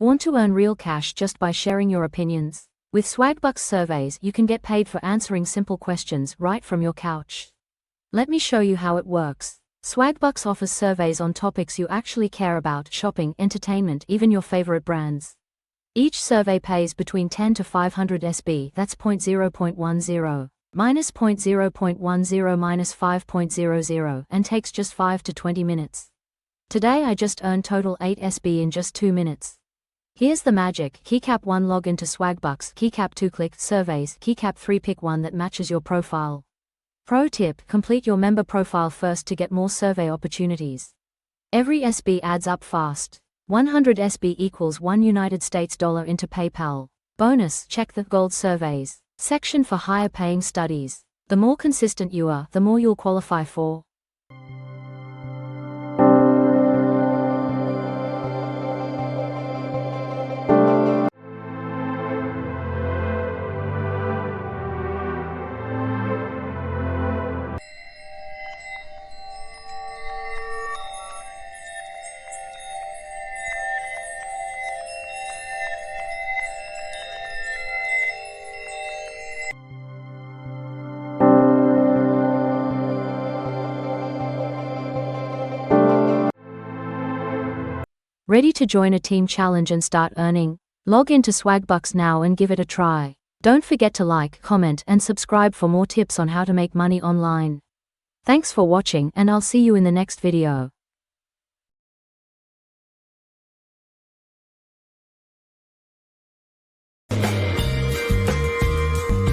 Want to earn real cash just by sharing your opinions? With Swagbucks Surveys, you can get paid for answering simple questions right from your couch. Let me show you how it works. Swagbucks offers surveys on topics you actually care about: shopping, entertainment, even your favorite brands. Each survey pays between 10 to 500 SB, that's 0.0.10, minus 0.0.10 minus 5.00, and takes just 5 to 20 minutes. Today I just earned total 8 SB in just 2 minutes. Here's the magic: Keycap 1 log into Swagbucks, Keycap 2 click Surveys, Keycap 3 pick one that matches your profile. Pro tip: complete your member profile first to get more survey opportunities. Every SB adds up fast. 100 SB equals $1 into PayPal. Bonus: check the Gold Surveys section for higher paying studies. The more consistent you are, the more you'll qualify for. Ready to join a team challenge and start earning? Log into Swagbucks now and give it a try. Don't forget to like, comment, and subscribe for more tips on how to make money online. Thanks for watching, and I'll see you in the next video.